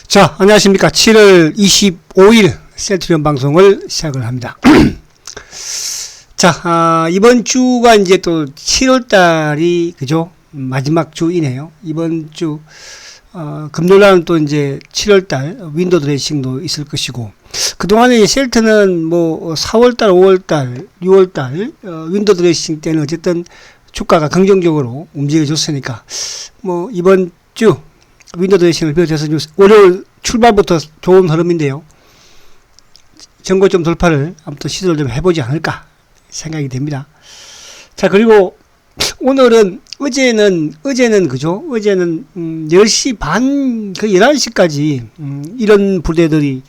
자, 안녕하십니까. 7월 25일 셀트리온 방송을 시작을 합니다. 자, 이번 주가 이제 또 7월 달이, 그죠? 마지막 주이네요. 이번 주, 금요일날은 또 이제 7월 달 윈도우 드레싱도 있을 것이고, 그동안에 셀트는 뭐 4월 달, 5월 달, 6월 달, 윈도우 드레싱 때는 어쨌든 주가가 긍정적으로 움직여줬으니까, 뭐, 이번 주, 윈도우 드레싱을 비롯해서 월요일 출발부터 좋은 흐름인데요. 전고점 돌파를 아무튼 시도를 좀 해보지 않을까 생각이 됩니다. 자, 그리고 오늘은 어제는 그죠? 어제는 10시 반, 11시까지 이런 부대들이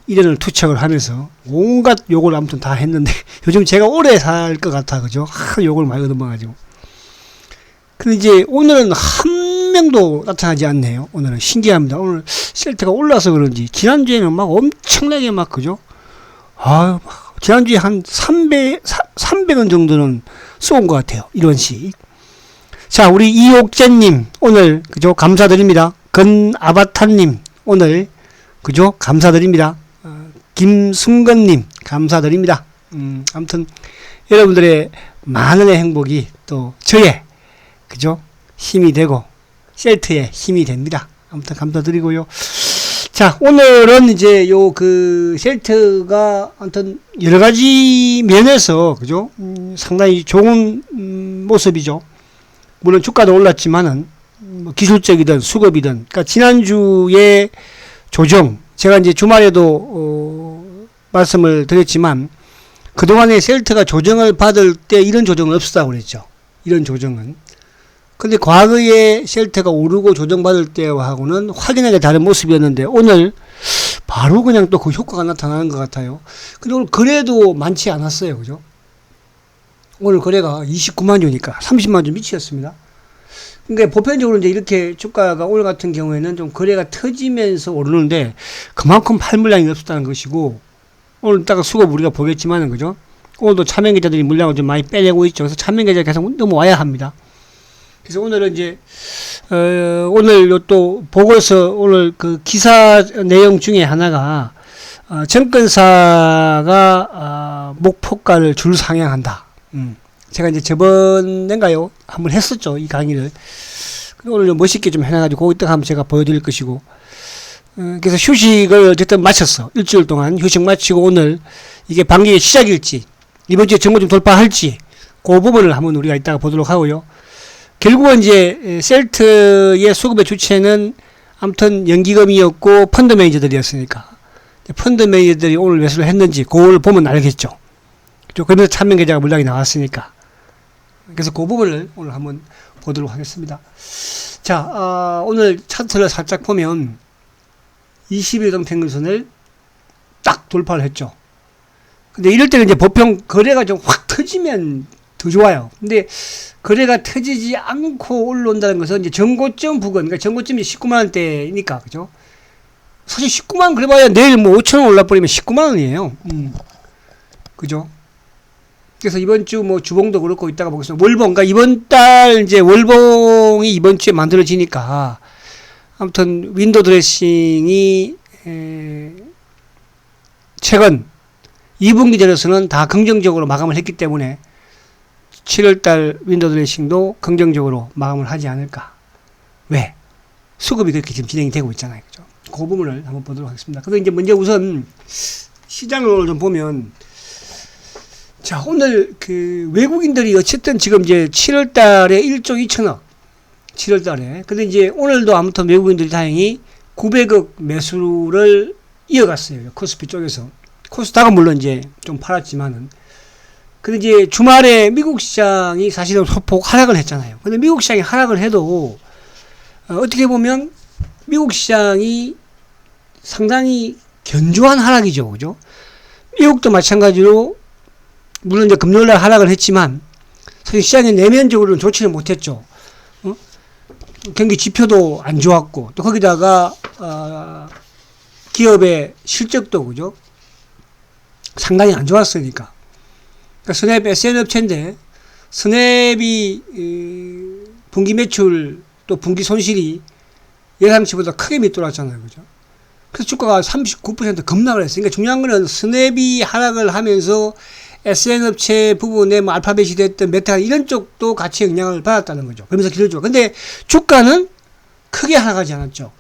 이런을 투척을 하면서 온갖 욕을 아무튼 다 했는데 요즘 제가 오래 살 것 같아, 그죠? 욕을 많이 얻어먹어가지고. 근데 이제 오늘은 한 명도 나타나지 않네요. 오늘은 신기합니다. 오늘 셀트가 올라서 그런지 지난주에는 막 엄청나게 막 그죠? 지난주에 한 300원 정도는 쏘은 것 같아요. 이런 식. 자, 우리 이옥재님 오늘 그죠? 감사드립니다. 건아바타님 오늘 그죠? 감사드립니다. 김승건님 감사드립니다. 아무튼 여러분들의 많은 행복이 또 저의 그죠? 힘이 되고 셀트의 힘이 됩니다. 아무튼 감사드리고요. 자, 오늘은 이제 셀트가 아무튼 여러 가지 면에서 그죠? 상당히 좋은 모습이죠. 물론 주가도 올랐지만은 뭐 기술적이든 수급이든, 그러니까 지난주에 조정, 제가 이제 주말에도 말씀을 드렸지만 그동안에 셀트가 조정을 받을 때 이런 조정은 없었다고 그랬죠. 이런 조정은. 근데 과거에 셀트가 오르고 조정받을 때하고는 확연하게 다른 모습이었는데 오늘 바로 그냥 또 그 효과가 나타나는 것 같아요. 근데 오늘 거래도 많지 않았어요. 그죠? 오늘 거래가 29만 주니까 30만 주 미치였습니다. 그러니까 보편적으로 이제 이렇게 주가가 오늘 같은 경우에는 좀 거래가 터지면서 오르는데 그만큼 팔 물량이 없었다는 것이고, 오늘 딱 수급 우리가 보겠지만은 그죠? 오늘도 차명 계좌들이 물량을 좀 많이 빼내고 있죠. 그래서 차명 계좌 계속 넘어와야 합니다. 그래서 오늘은 이제, 오늘 또 보고서 오늘 그 기사 내용 중에 하나가, 정권사가, 목표가를 줄 상향한다. 제가 이제 저번인가요? 한번 했었죠. 이 강의를. 오늘 멋있게 좀 해놔가지고, 이따가 한번 제가 보여드릴 것이고, 그래서 휴식을 어쨌든 마쳤어. 일주일 동안 휴식 마치고 오늘 이게 반기의 시작일지, 이번 주에 정고 좀 돌파할지, 그 부분을 한번 우리가 이따가 보도록 하고요. 결국은 이제 셀트의 수급의 주체는 아무튼 연기금이었고 펀드 매니저들이었으니까 펀드 매니저들이 오늘 매수를 했는지 그걸 보면 알겠죠. 그러면서 차명 계좌가 물량이 나왔으니까. 그래서 그 부분을 오늘 한번 보도록 하겠습니다. 자, 오늘 차트를 살짝 보면 21동 평균선을 딱 돌파를 했죠. 근데 이럴 때는 이제 보통 거래가 좀 확 터지면 더 좋아요. 근데 거래가 터지지 않고 올라온다는 것은 이제 전고점 부근, 그러니까 전고점이 19만원대니까, 그죠? 사실 19만원 그래봐야 내일 뭐 5천원 올라버리면 19만원이에요. 그죠? 그래서 이번 주 뭐 주봉도 그렇고 이따가 보겠습니다. 월봉, 그러니까 이번 달 이제 월봉이 이번 주에 만들어지니까 아무튼 윈도우 드레싱이 최근 2분기 전에서는 다 긍정적으로 마감을 했기 때문에 7월달 윈도우 드레싱도 긍정적으로 마감을 하지 않을까. 왜? 수급이 그렇게 지금 진행이 되고 있잖아요. 그죠? 그 부분을 한번 보도록 하겠습니다. 그래서 이제 먼저 우선 시장을 좀 보면, 자, 오늘 그 외국인들이 어쨌든 지금 이제 7월달에 1조 2천억. 7월달에. 근데 이제 오늘도 아무튼 외국인들이 다행히 900억 매수를 이어갔어요. 코스피 쪽에서. 코스닥은 물론 이제 좀 팔았지만은. 근데 이제 주말에 미국 시장이 사실은 소폭 하락을 했잖아요. 근데 미국 시장이 하락을 해도, 어떻게 보면 미국 시장이 상당히 견조한 하락이죠. 그죠? 미국도 마찬가지로, 물론 이제 금요일날 하락을 했지만, 사실 시장이 내면적으로는 좋지는 못했죠. 경기 지표도 안 좋았고, 또 거기다가, 기업의 실적도, 그죠? 상당히 안 좋았으니까. 그러니까 스냅 SN 업체인데 스냅이 분기 매출 또 분기 손실이 예상치보다 크게 밑돌았잖아요. 그죠? 그래서 주가가 39% 급락을 했어요. 그러니까 중요한 거는 스냅이 하락을 하면서 SN업체 부분에 뭐 알파벳이 됐든 메타 이런 쪽도 같이 영향을 받았다는 거죠. 그러면서 길어져. 근데 주가는 크게 하락하지 않았죠.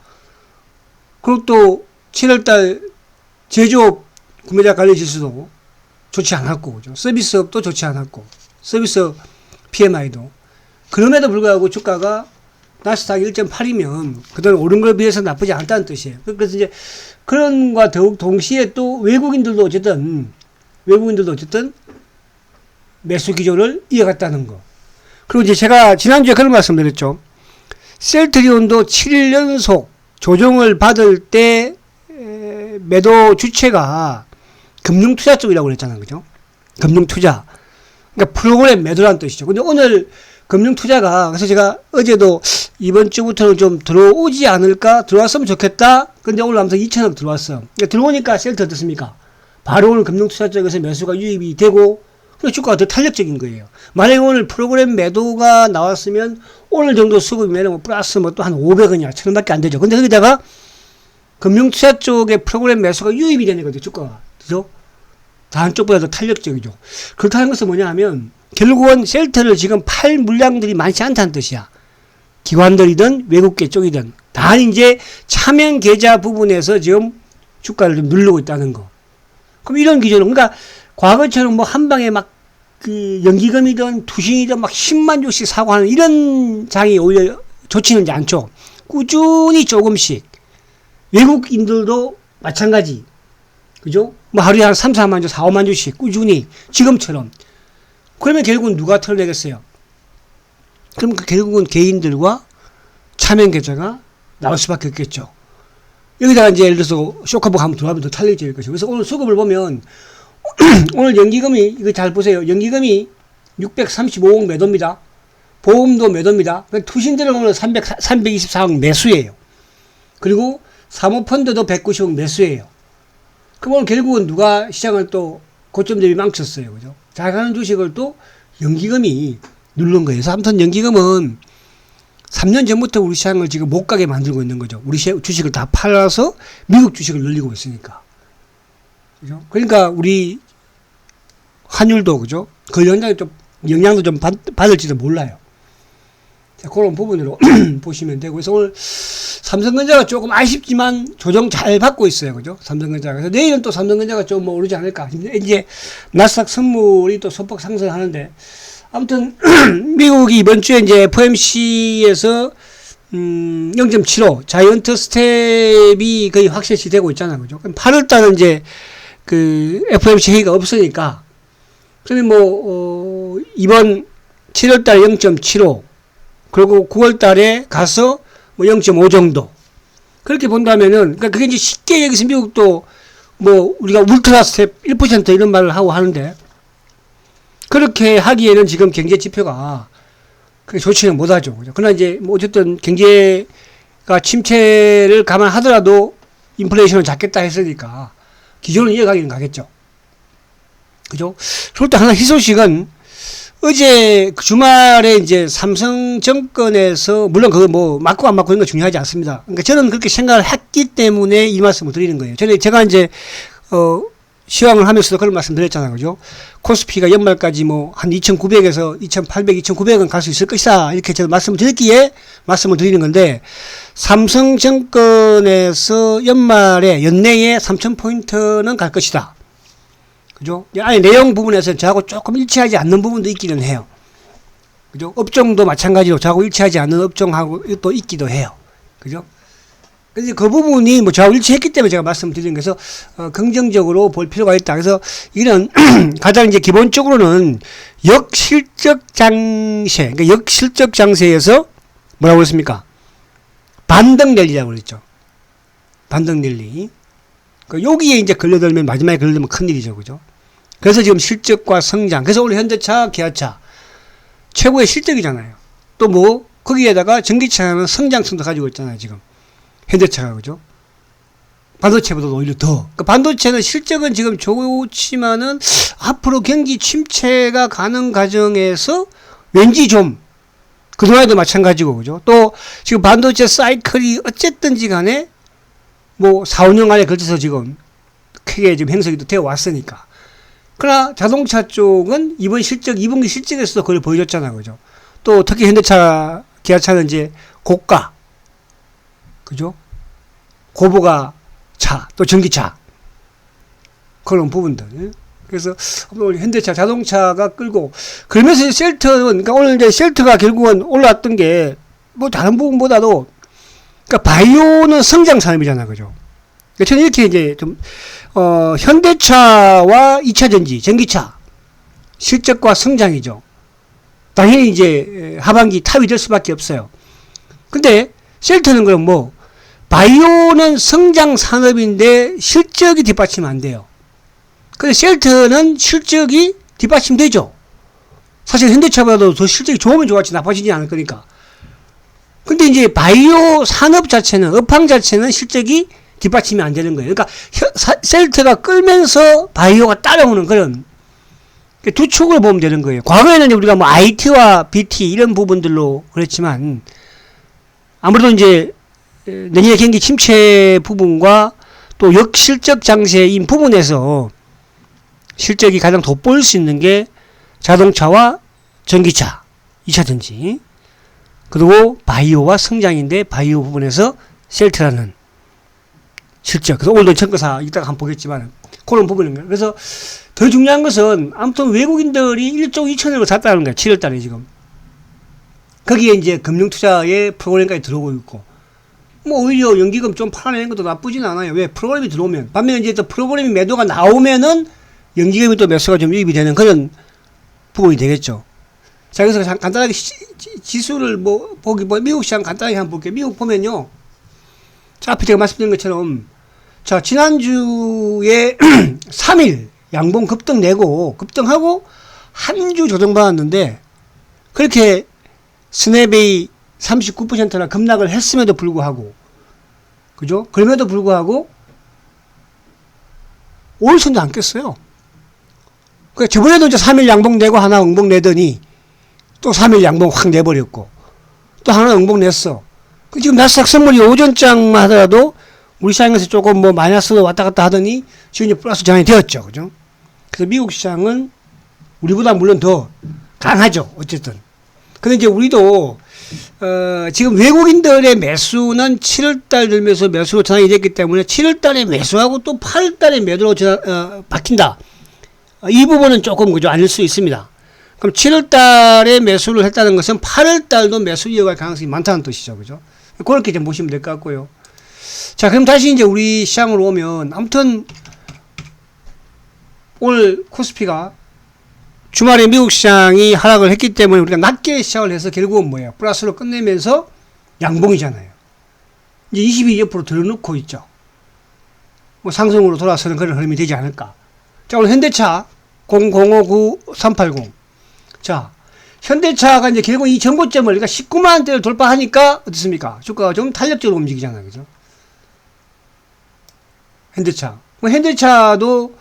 그리고 또 7월달 제조업 구매자 관리 지수도 좋지 않았고, 그죠? 서비스업도 좋지 않았고, 서비스업 PMI도. 그럼에도 불구하고 주가가 나스닥 1.8이면 그동안 오른 걸 비해서 나쁘지 않다는 뜻이에요. 그래서 이제 그런 과 더욱 동시에 또 외국인들도 어쨌든 매수 기조를 이어갔다는 거. 그리고 이제 제가 지난주에 그런 말씀 드렸죠. 셀트리온도 7일 연속 조정을 받을 때 매도 주체가 금융투자 쪽이라고 그랬잖아요. 그죠? 금융투자. 그러니까 프로그램 매도라는 뜻이죠. 근데 오늘 금융투자가, 그래서 제가 어제도 이번 주부터는 좀 들어오지 않을까? 들어왔으면 좋겠다? 근데 오늘 아무튼 2천억 들어왔어. 그러니까 들어오니까 셀트 어떻습니까? 바로 오늘 금융투자 쪽에서 매수가 유입이 되고, 그래서 주가가 더 탄력적인 거예요. 만약에 오늘 프로그램 매도가 나왔으면 오늘 정도 수급이면 뭐 플러스 뭐 또 한 500원이야. 1000원밖에 안 되죠. 근데 거기다가 금융투자 쪽에 프로그램 매수가 유입이 되는 거죠. 주가가. 그죠? 다른 쪽보다 더 탄력적이죠. 그렇다는 것은 뭐냐 하면 결국은 셀트를 지금 팔 물량들이 많지 않다는 뜻이야. 기관들이든 외국계 쪽이든 다 이제 차명 계좌 부분에서 지금 주가를 좀 누르고 있다는 거. 그럼 이런 기준은, 그러니까 과거처럼 뭐 한 방에 막 그 연기금이든 투신이든 막 10만 주씩 사고 하는 이런 장이 오히려 좋지는 않죠. 꾸준히 조금씩. 외국인들도 마찬가지. 그죠? 뭐 하루에 한 3, 4만 주, 4, 5만 주씩 꾸준히 지금처럼. 그러면 결국은 누가 털내겠어요? 그럼 결국은 개인들과 차명 계좌가 나올 수밖에 없겠죠. 여기다가 이제 예를 들어서 쇼커버가 한번 들어가면 더 탄력적일 것이고. 그래서 오늘 수급을 보면 오늘 연기금이, 이거 잘 보세요. 연기금이 635억 매도입니다. 보험도 매도입니다. 투신들은 오늘 324억 매수예요. 그리고 사모펀드도 190억 매수예요. 그럼 오늘 결국은 누가 시장을 또 고점 대비 망쳤어요. 그죠? 잘 가는 주식을 또 연기금이 누른 거예요. 그래서 아무튼 연기금은 3년 전부터 우리 시장을 지금 못 가게 만들고 있는 거죠. 우리 주식을 다 팔아서 미국 주식을 늘리고 있으니까. 그죠? 그러니까 우리 환율도, 그죠? 그 영향도 좀 받을지도 몰라요. 자, 그런 부분으로 보시면 되고. 그래서 오늘 삼성전자가 조금 아쉽지만 조정 잘 받고 있어요. 그죠? 삼성전자가. 그래서 내일은 또 삼성전자가 좀 뭐 오르지 않을까. 이제 나스닥 선물이 또 소폭 상승하는데. 아무튼, 미국이 이번 주에 이제 FOMC에서 0.75 자이언트 스텝이 거의 확실시 되고 있잖아요. 그죠? 그럼 8월달은 이제 그 FOMC 회의가 없으니까. 그러면 뭐, 이번 7월달에 0.75 그리고 9월달에 가서 뭐 0.5 정도. 그렇게 본다면은, 그러니까 그게 이제 쉽게 여기서 미국도 뭐 우리가 울트라 스텝 1% 이런 말을 하고 하는데, 그렇게 하기에는 지금 경제 지표가 그렇게 좋지는 못하죠. 그죠? 그러나 이제 뭐 어쨌든 경제가 침체를 감안하더라도 인플레이션을 잡겠다 했으니까 기존을 이어가기는 가겠죠. 그죠? 그리고 또 하나 희소식은 어제 그 주말에 이제 삼성증권에서, 물론 그거 뭐 맞고 안 맞고 이런 거 중요하지 않습니다. 그러니까 저는 그렇게 생각을 했기 때문에 이 말씀을 드리는 거예요. 제가 이제, 시황을 하면서도 그런 말씀 드렸잖아요. 그죠? 코스피가 연말까지 뭐 한 2,900에서 2,800, 2,900은 갈 수 있을 것이다. 이렇게 제가 말씀을 드렸기에 말씀을 드리는 건데, 삼성증권에서 연내에 3,000포인트는 갈 것이다. 그죠? 아니, 내용 부분에서 저하고 조금 일치하지 않는 부분도 있기는 해요. 그죠? 업종도 마찬가지로 저하고 일치하지 않는 업종하고 또 있기도 해요. 그죠? 근데 그 부분이 뭐 저하고 일치했기 때문에 제가 말씀드리는 거에서 긍정적으로 볼 필요가 있다. 그래서 이런 가장 이제 기본적으로는 역실적 장세, 그러니까 역실적 장세에서 뭐라고 그랬습니까? 반등 랠리라고 그랬죠. 반등 랠리. 그러니까 여기에 이제 걸려들면, 마지막에 걸려들면 큰일이죠. 그죠? 그래서 지금 실적과 성장. 그래서 오늘 현대차, 기아차. 최고의 실적이잖아요. 또 뭐, 거기에다가 전기차는 성장성도 가지고 있잖아요. 지금. 현대차가. 그죠? 반도체보다 오히려 더. 그러니까 반도체는 실적은 지금 좋지만은 앞으로 경기 침체가 가는 과정에서 왠지 좀, 그동안에도 마찬가지고. 그죠? 또 지금 반도체 사이클이 어쨌든지 간에 뭐 4, 5년간에 걸쳐서 지금 크게 지금 행성이 또 되어 왔으니까. 그러나 자동차 쪽은 이번 실적, 2분기 실적에서도 그걸 보여줬잖아. 그죠? 또 특히 현대차, 기아차는 이제 고가, 그죠? 고부가 차, 또 전기차. 그런 부분들. 그래서 오늘 현대차, 자동차가 끌고, 그러면서 셀트는, 그러니까 오늘 이제 셀트가 결국은 올라왔던 게, 뭐 다른 부분보다도, 그러니까 바이오는 성장 산업이잖아. 그죠? 그러니까 저는 이렇게 이제 좀, 현대차와 2차 전지, 전기차, 실적과 성장이죠. 당연히 이제 하반기 탑이 될 수밖에 없어요. 근데 셀트는 그럼 뭐, 바이오는 성장 산업인데 실적이 뒷받침 안 돼요. 근데 셀트는 실적이 뒷받침되죠. 사실 현대차보다도 더 실적이 좋으면 좋았지 나빠지지 않을 거니까. 근데 이제 바이오 산업 자체는, 업황 자체는 실적이 뒷받침이 안 되는 거예요. 그러니까 셀트가 끌면서 바이오가 따라오는 그런 두 축을 보면 되는 거예요. 과거에는 우리가 뭐 IT와 BT 이런 부분들로 그랬지만 아무래도 이제 내년의 경기 침체 부분과 또 역실적 장세인 부분에서 실적이 가장 돋보일 수 있는 게 자동차와 전기차, 2차 전지, 그리고 바이오와 성장인데 바이오 부분에서 셀트라는 실적. 그래서 오늘도 청구사 이따가 한번 보겠지만 그런 부분입니다. 그래서 더 중요한 것은 아무튼 외국인들이 1조 2천억을 샀다는 거예요. 7월 달에 지금. 거기에 이제 금융투자의 프로그램까지 들어오고 있고. 뭐 오히려 연기금 좀 팔아내는 것도 나쁘진 않아요. 왜? 프로그램이 들어오면. 반면에 이제 또 프로그램이 매도가 나오면은 연기금이 또 매수가 좀 유입이 되는 그런 부분이 되겠죠. 자, 그래서 간단하게 지수를 뭐 미국 시장 간단하게 한번 볼게요. 미국 보면요. 자, 앞에 제가 말씀드린 것처럼 자, 지난주에 3일 양봉 급등하고 한 주 조정받았는데 그렇게 스냅이 39%나 급락을 했음에도 불구하고 그죠? 그럼에도 불구하고 5일선도 안 깼어요. 그러니까 저번에도 이제 3일 양봉 내고 하나 응봉 내더니 또 3일 양봉 확 내버렸고 또 하나 응봉 냈어. 지금 나스닥 선물이 오전장만 하더라도 우리 시장에서 조금 뭐 마이너스로 왔다 갔다 하더니 지금 이제 플러스 장이 되었죠. 그죠? 그래서 미국 시장은 우리보다 물론 더 강하죠. 어쨌든. 근데 이제 우리도 지금 외국인들의 매수는 7월달 들면서 매수로 전환이 됐기 때문에 7월달에 매수하고 또 8월달에 매도로 바뀐다. 이 부분은 조금 그죠 아닐 수 있습니다. 그럼 7월달에 매수를 했다는 것은 8월달도 매수 이어갈 가능성이 많다는 뜻이죠, 그죠? 그렇게 좀 보시면 될 것 같고요. 자, 그럼 다시 이제 우리 시장으로 오면 아무튼 오늘 코스피가 주말에 미국 시장이 하락을 했기 때문에 우리가 낮게 시작을 해서 결국은 뭐예요? 플러스로 끝내면서 양봉이잖아요. 이제 22 옆으로 들어놓고 있죠. 뭐 상승으로 돌아서는 그런 흐름이 되지 않을까. 자, 오늘 현대차 0059380. 자, 현대차가 이제 결국 이 전고점을 그러니까 19만원대를 돌파하니까 어떻습니까? 주가가 좀 탄력적으로 움직이잖아요. 그죠? 현대차. 뭐 현대차도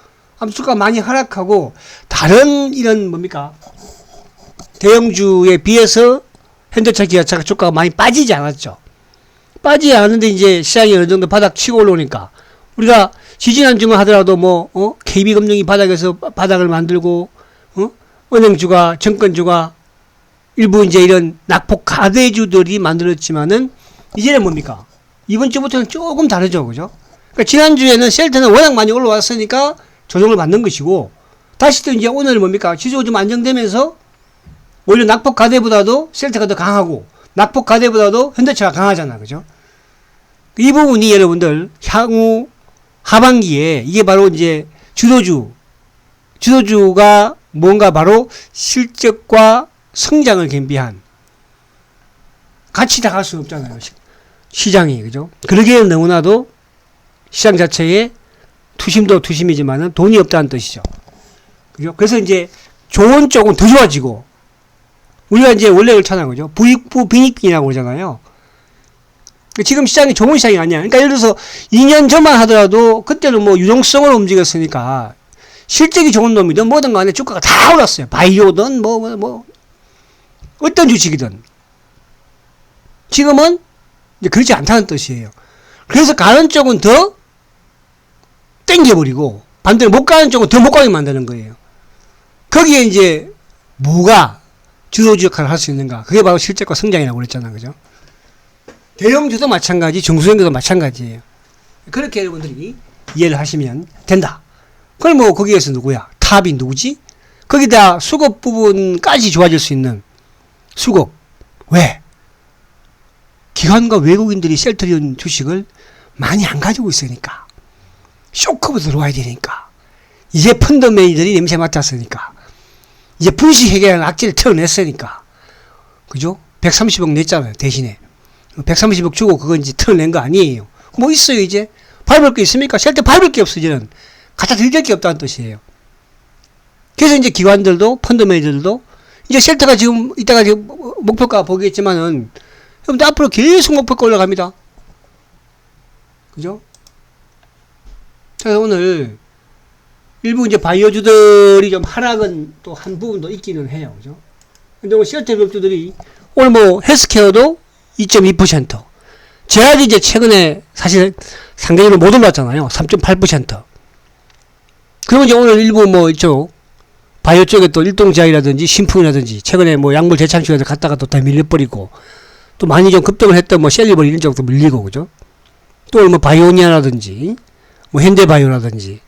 주가가 많이 하락하고 다른 이런 뭡니까? 대형주에 비해서 현대차, 기아차가 주가가 많이 빠지지 않았죠. 빠지지 않았는데 이제 시장이 어느 정도 바닥 치고 올라오니까 우리가 지지난주만 하더라도 뭐 KB금융이 바닥에서 바닥을 만들고 은행주가 증권주가 일부 이제 이런 낙폭 가대주들이 만들었지만은 이제는 뭡니까? 이번 주부터는 조금 다르죠, 그죠? 그러니까 지난주에는 셀트는 워낙 많이 올라왔으니까 조정을 받는 것이고 다시 또 이제 오늘 뭡니까? 지수가 좀 안정되면서 오히려 낙폭 가대보다도 셀트가 더 강하고 낙폭 가대보다도 현대차가 강하잖아, 그죠? 이 부분이 여러분들 향후 하반기에 이게 바로 이제 주도주가 뭔가 바로 실적과 성장을 겸비한 같이 다 갈 수 없잖아요. 시장이, 그죠? 그러기에 너무나도 시장 자체에 투심도 투심이지만은 돈이 없다는 뜻이죠. 그죠? 그래서 이제 좋은 쪽은 더 좋아지고 우리가 이제 원래 그렇잖아요. 그죠? 부익부 빈익빈이라고 그러잖아요. 지금 시장이 좋은 시장이 아니야. 그러니까 예를 들어서 2년 전만 하더라도 그때는 뭐 유동성으로 움직였으니까 실적이 좋은 놈이든 뭐든 간에 주가가 다 올랐어요. 바이오든 어떤 주식이든. 지금은 이제 그렇지 않다는 뜻이에요. 그래서 가는 쪽은 더 땡겨버리고 반대로 못 가는 쪽은 더 못 가게 만드는 거예요. 거기에 이제 뭐가 주도주 역할을 할 수 있는가? 그게 바로 실적과 성장이라고 그랬잖아. 그죠? 대형주도 마찬가지, 중소형주도 마찬가지예요. 그렇게 여러분들이 이해를 하시면 된다. 그럼 뭐 거기에서 누구야? 탑이 누구지? 거기다 수급 부분까지 좋아질 수 있는 수급. 왜? 기관과 외국인들이 셀트리온 주식을 많이 안 가지고 있으니까. 쇼크부 들어와야 되니까. 이제 펀드 매니저들이 냄새 맡았으니까. 이제 분식회계라는 악재를 털어냈으니까. 그죠? 130억 냈잖아요, 대신에. 130억 주고 그건 이제 털어낸 거 아니에요. 뭐 있어요, 이제? 밟을 게 있습니까? 셀트 밟을 게 없어, 이제는. 갖다 들릴 게 없다는 뜻이에요. 그래서 이제 기관들도, 펀드 매니저들도, 이제 셀트가 지금, 이따가 지금 목표가 보겠지만은, 여러분들 앞으로 계속 목표가 올라갑니다. 그죠? 그래서 오늘, 일부 이제 바이오주들이 좀 하락은 또 한 부분도 있기는 해요. 그죠? 근데 오늘 셀트 기업주들이, 오늘 뭐 헬스케어도 2.2%. 제약이 이제 최근에 사실 상대적으로 못 올랐잖아요. 3.8%. 그리고 이제 오늘 일부 뭐 이쪽, 바이오 쪽에 또 일동제약이라든지 신풍이라든지 최근에 뭐 약물 재창출에서 갔다가 또 다 밀려버리고 또 많이 좀 급등을 했던 뭐 셀리버리 이런 쪽도 밀리고 그죠? 또 뭐 바이오니아라든지 뭐 현대바이오라든지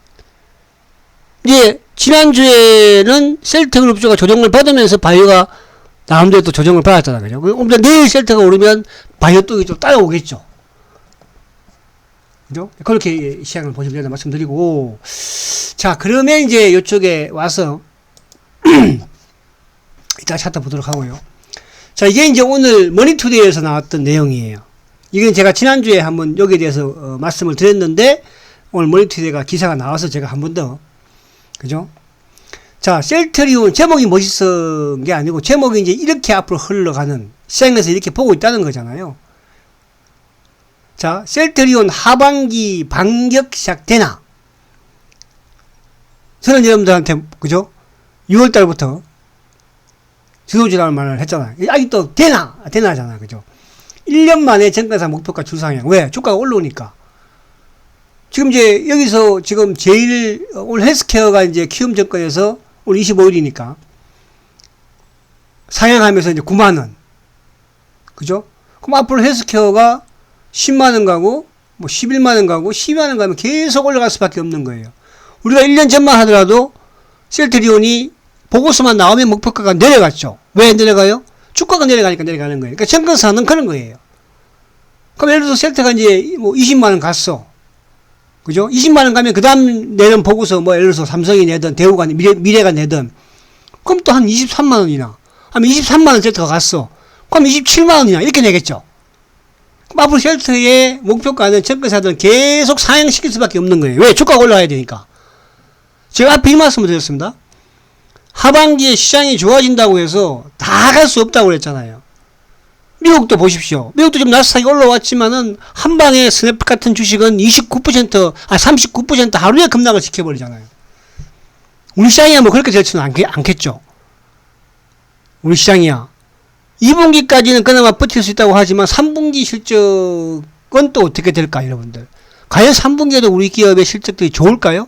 이제 지난주에는 셀트그룹주가 조정을 받으면서 바이오가 나름대로 또 조정을 받았잖아. 그죠? 그럼 내일 셀트가 오르면 바이오 또 좀 따라오겠죠. 그죠? 그렇게 시장을 보시면 된다 말씀드리고 자 그러면 이제 이쪽에 와서 이따 차트 보도록 하고요. 자, 이게 이제 오늘 머니투데이에서 나왔던 내용이에요. 이건 제가 지난주에 한번 여기에 대해서 말씀을 드렸는데 오늘 머니투데이가 기사가 나와서 제가 한 번 더 그죠? 자, 셀트리온 제목이 멋있은 게 아니고 제목이 이제 이렇게 앞으로 흘러가는 시장에서 이렇게 보고 있다는 거잖아요. 자, 셀트리온 하반기 반격 시작되나? 저는 여러분들한테 그죠? 6월달부터 주도주라는 말을 했잖아요. 아직도 되나잖아. 그죠? 1년 만에 정가사 목표가 줄상향. 왜? 주가가 올라오니까. 지금 이제 여기서 지금 제일 오늘 헬스케어가 이제 키움증권에서 오늘 25일이니까 상향하면서 이제 9만원. 그죠? 그럼 앞으로 헬스케어가 10만원 가고 뭐 11만원 가고 12만원 가면 계속 올라갈 수밖에 없는 거예요. 우리가 1년 전만 하더라도 셀트리온이 보고서만 나오면 목표가가 내려갔죠. 왜 내려가요? 주가가 내려가니까 내려가는 거예요. 그러니까 증권사는 그런 거예요. 그럼 예를 들어서 셀트가 이제 뭐 20만원 갔어. 그죠? 20만원 가면 그 다음 내는 보고서 뭐 예를 들어서 삼성이 내든 대우가 미래가 내든 그럼 또 한 23만원이나 하면 23만원 셀트가 갔어. 그럼 27만원이나 이렇게 내겠죠. 그럼 앞으로 셀트의 목표가는 증권사들은 계속 상향시킬 수밖에 없는 거예요. 왜? 주가가 올라가야 되니까. 제가 앞에 이 말씀을 드렸습니다. 하반기에 시장이 좋아진다고 해서 다 갈 수 없다고 그랬잖아요. 미국도 보십시오. 미국도 좀 나스닥이 올라왔지만은 한 방에 스냅 같은 주식은 39% 하루에 급락을 시켜버리잖아요. 우리 시장이야 뭐 그렇게 될지는 않겠죠. 우리 시장이야 2분기까지는 그나마 버틸 수 있다고 하지만 3분기 실적은 또 어떻게 될까 여러분들. 과연 3분기에도 우리 기업의 실적들이 좋을까요?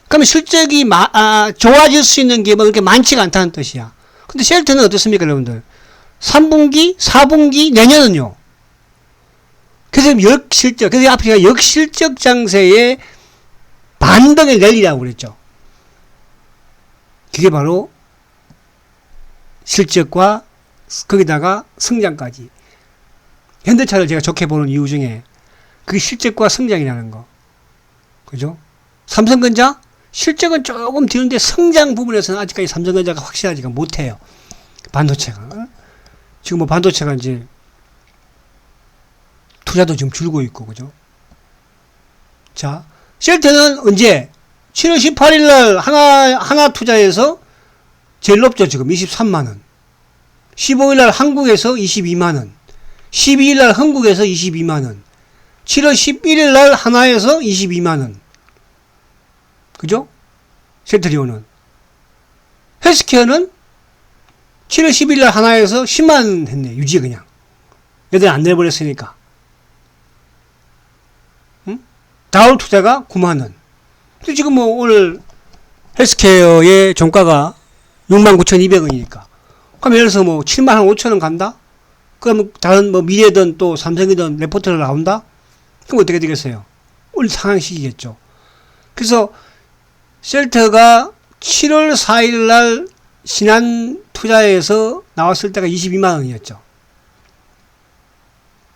그러면 실적이 좋아질 수 있는 게 뭐 그렇게 많지가 않다는 뜻이야. 근데 셀트는 어떻습니까, 여러분들? 3분기, 4분기, 내년은요. 그래서 역실적, 그래서 앞에 역실적 장세의 반등의 랠리라고 그랬죠. 그게 바로 실적과 거기다가 성장까지. 현대차를 제가 좋게 보는 이유 중에 그게 실적과 성장이라는 거. 그죠? 삼성전자? 실적은 조금 뒤는데 성장 부분에서는 아직까지 삼성전자가 확실하지가 못해요. 반도체가. 지금 뭐 반도체가 이제 투자도 지금 줄고 있고, 그죠? 자, 셀트는 언제? 7월 18일 날 하나 투자해서 제일 높죠, 지금 23만원. 15일 날 한국에서 22만원. 12일 날 한국에서 22만원. 7월 11일 날 하나에서 22만원. 그죠? 셀트리온은. 헬스케어는 7월 10일 날 하나에서 10만원 했네. 유지 그냥. 얘들 안 내버렸으니까. 다올 투자가 9만원. 근데 지금 뭐 오늘 헬스케어의 종가가 69,200원이니까. 그럼 예를 들어서 뭐 7만 5천원 간다? 그러면 다른 뭐 미래든 또 삼성이든 레포트가 나온다? 그럼 어떻게 되겠어요? 올 상향시키겠죠. 그래서 셀트가 7월 4일 날 신한 투자에서 나왔을 때가 22만원이었죠.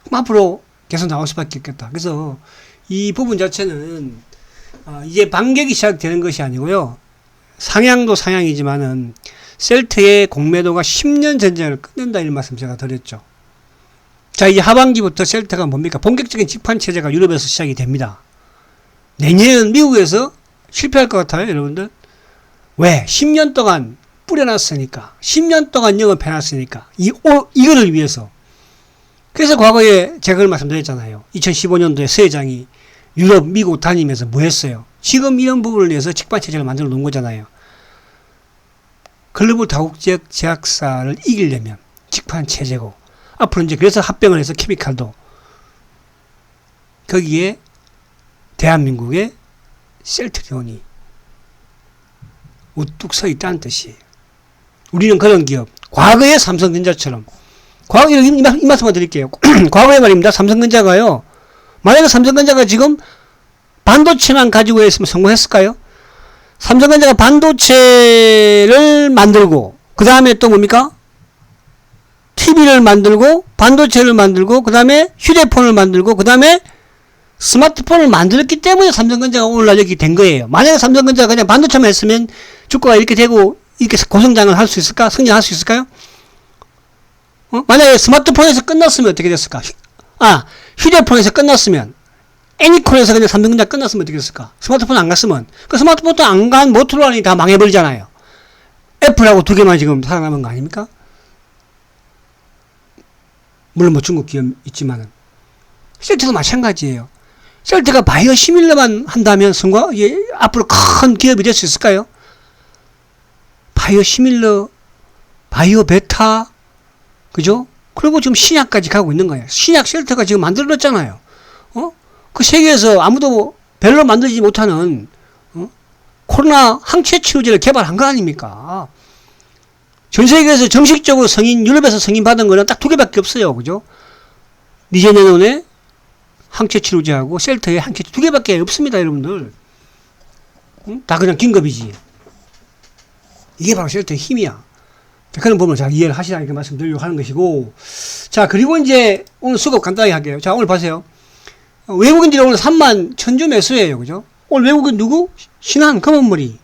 그럼 앞으로 계속 나올 수밖에 없겠다. 그래서 이 부분 자체는 이제 반격이 시작되는 것이 아니고요. 상향도 상향이지만은 셀트의 공매도가 10년 전쟁을 끝낸다 이런 말씀 제가 드렸죠. 자, 이제 하반기부터 셀트가 뭡니까? 본격적인 직판 체제가 유럽에서 시작이 됩니다. 내년은 미국에서 실패할 것 같아요, 여러분들. 왜? 10년 동안 뿌려놨으니까. 10년 동안 영업해놨으니까. 이거를 위해서. 그래서 과거에 제가 그걸 말씀드렸잖아요. 2015년도에 서 회장이 유럽, 미국 다니면서 뭐 했어요? 지금 이런 부분을 위해서 직판 체제를 만들어 놓은 거잖아요. 글로벌 다국적 제약사를 이기려면 직판 체제고, 앞으로 이제 그래서 합병을 해서 케미칼도 거기에 대한민국의 셀트리온이 우뚝 서 있다는 뜻이에요. 우리는 그런 기업, 과거의 삼성전자처럼, 과거에 이 말씀을 드릴게요. 과거에 말입니다. 삼성전자가요, 만약에 삼성전자가 지금 반도체만 가지고 있으면 성공했을까요? 삼성전자가 반도체를 만들고, 그 다음에 또 뭡니까? TV를 만들고, 반도체를 만들고, 그 다음에 휴대폰을 만들고, 그 다음에 스마트폰을 만들었기 때문에 삼성전자가 오늘날 이렇게 된 거예요. 만약에 삼성전자가 그냥 반도체만 했으면 주가가 이렇게 되고, 이렇게 고성장을 할 수 있을까? 성장할 수 있을까요? 만약에 스마트폰에서 끝났으면 어떻게 됐을까? 휴대폰에서 끝났으면, 애니콘에서 그냥 삼성전자 끝났으면 어떻게 됐을까? 스마트폰 안 갔으면, 그 스마트폰도 안 간 모토로라니 다 망해버리잖아요. 애플하고 두 개만 지금 살아남은 거 아닙니까? 물론 뭐 중국 기업 있지만은. 셀트도 마찬가지예요. 셀트가 바이오 시밀러만 한다면 앞으로 큰 기업이 될 수 있을까요? 바이오 시밀러, 바이오 베타, 그죠? 그리고 지금 신약까지 가고 있는 거예요. 신약 셀트가 지금 만들어졌잖아요. 그 세계에서 아무도 별로 만들지 못하는, 코로나 항체 치료제를 개발한 거 아닙니까? 전 세계에서 정식적으로 유럽에서 승인 받은 거는 딱 두 개밖에 없어요. 그죠? 리제네논의 항체 치료제하고 셀트의 항체 두 개밖에 없습니다, 여러분들. 다 그냥 긴급이지. 이게 바로 셀트의 힘이야. 그런 부분을 잘 이해를 하시라 이렇게 말씀드리려고 하는 것이고. 자, 그리고 이제 오늘 수급 간단하게 할게요. 자, 오늘 보세요. 외국인들이 오늘 31,000주 매수예요. 그죠? 오늘 외국인 누구? 신한, 검은머리가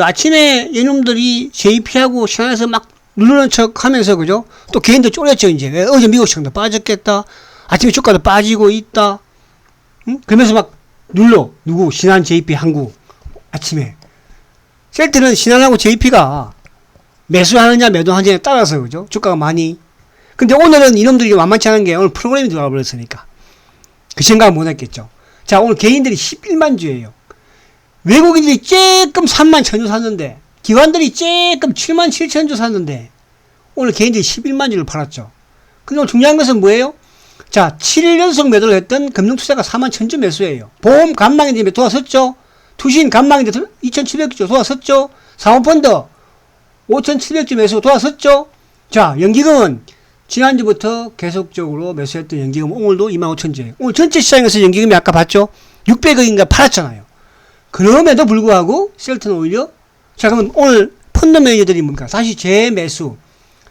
아침에 얘놈들이 JP하고 신한에서 막 누르는 척 하면서, 그죠? 또 개인도 쫄렸죠, 이제. 어제 미국 시장도 빠졌겠다. 아침에 주가도 빠지고 있다. 그러면서 막 누구? 신한, JP, 한국. 아침에. 셀트는 신한하고 JP가 매수하느냐, 매도하느냐에 따라서, 그죠? 주가가 많이. 근데 오늘은 이놈들이 만만치 않은 게 오늘 프로그램이 들어와 버렸으니까. 그 생각은 못 했겠죠. 자, 오늘 개인들이 11만 주예요. 외국인들이 쬐끔 3만 1,000주 샀는데, 기관들이 쬐끔 7만 7천 주 샀는데, 오늘 개인들이 11만 주를 팔았죠. 근데 오늘 중요한 것은 뭐예요? 자, 7일 연속 매도를 했던 금융투자가 4만 1,000주 매수예요. 보험 간망인들이 도와섰죠. 투신 간망인들 2,700주 도와섰죠. 사모펀드 5,700주 매수 도와섰죠. 자, 연기금은 지난주부터 계속적으로 매수했던 연기금 오늘도 25,000주예요. 오늘 전체 시장에서 연기금이 아까 봤죠? 600억인가 팔았잖아요. 그럼에도 불구하고 셀트는 오히려, 자, 그러면 오늘 펀드 매니저들이 뭡니까? 다시 재매수.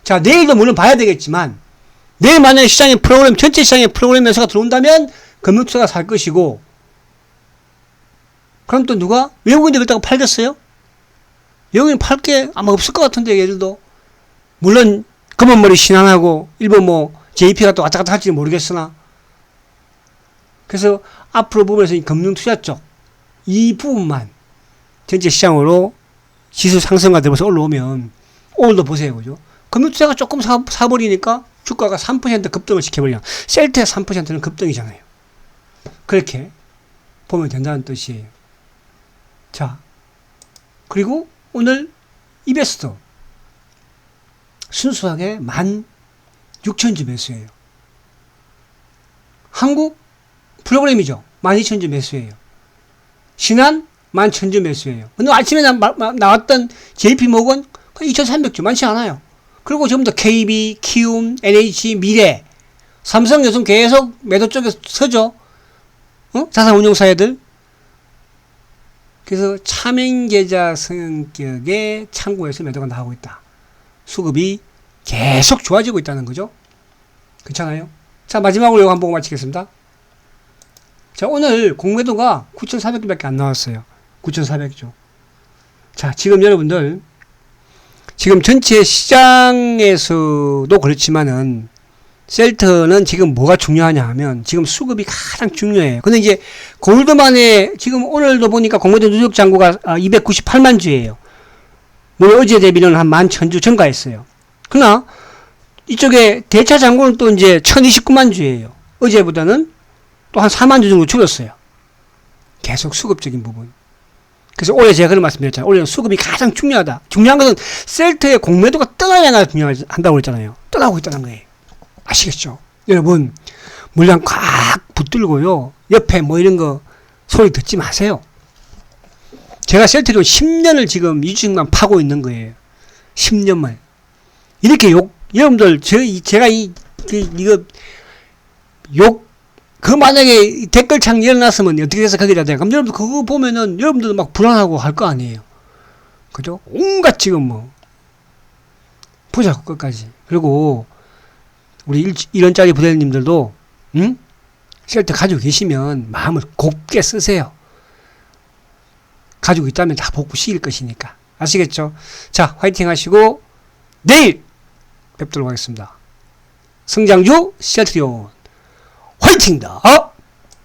자, 내일도 물론 봐야 되겠지만, 내일 만약에 시장의 프로그램, 전체 시장의 프로그램 매수가 들어온다면 금융투자가 살 것이고, 그럼 또 누가? 외국인들 그렇다고 팔겠어요? 외국인 팔 게 아마 없을 것 같은데, 얘들도. 물론 검은머리 신한하고 일본 뭐 JP가 또 왔다 갔다 할지 모르겠으나, 그래서 앞으로 보면서 이 금융투자 쪽 이 부분만 전체 시장으로 지수 상승가 되면서 올라오면, 오늘도 보세요, 그죠? 금융투자가 조금 사버리니까 주가가 3% 급등을 시켜버려. 셀트의 3%는 급등이잖아요. 그렇게 보면 된다는 뜻이에요. 자, 그리고 오늘 이베스트 순수하게 16,000주 매수예요. 한국 프로그램이죠. 12,000주 매수예요. 신한 11,000주 매수예요. 근데 아침에 나왔던 JP모건 2,300주 많지 않아요. 그리고 전부 다 KB, 키움, NH, 미래, 삼성, 요즘 계속 매도 쪽에 서죠. 자산운용사애들. 그래서 차명계좌 성격의 창구에서 매도가 나오고 있다. 수급이 계속 좋아지고 있다는 거죠. 괜찮아요? 자, 마지막으로 이거 한번 보고 마치겠습니다. 자, 오늘 공매도가 9,400개밖에 안 나왔어요. 9,400조. 자, 지금 여러분들, 지금 전체 시장에서도 그렇지만은, 셀트는 지금 뭐가 중요하냐 하면, 지금 수급이 가장 중요해요. 근데 이제, 골드만에, 지금 오늘도 보니까 공매도 누적 잔고가 298만 주예요. 물론 어제 대비는 한 11,000주 증가했어요. 그러나, 이쪽에 대차 잔고는 또 이제 1,029만 주예요. 어제보다는 또 한 4만 주 정도 줄었어요. 계속 수급적인 부분. 그래서 올해 제가 그런 말씀 드렸잖아요. 올해는 수급이 가장 중요하다. 중요한 것은 셀트의 공매도가 떠나야 중요한다고 그랬잖아요. 떠나고 있다는 거예요. 아시겠죠? 여러분, 물량 꽉 붙들고요. 옆에 뭐 이런 거 소리 듣지 마세요. 제가 셀트로 10년을 지금 이 주식만 파고 있는 거예요. 10년만. 이렇게 여러분들, 만약에 댓글창 열어놨으면 어떻게 해서 거기다 대? 그럼 여러분들 그거 보면은 여러분들도 막 불안하고 할 거 아니에요. 그죠? 온갖 지금 뭐. 보자고, 끝까지. 그리고, 우리 1원짜리 부대님들도, 셀트 가지고 계시면 마음을 곱게 쓰세요. 가지고 있다면 다 복구 시킬 것이니까. 아시겠죠? 자, 화이팅 하시고, 내일 뵙도록 하겠습니다. 성장주 셀트리온 화이팅다!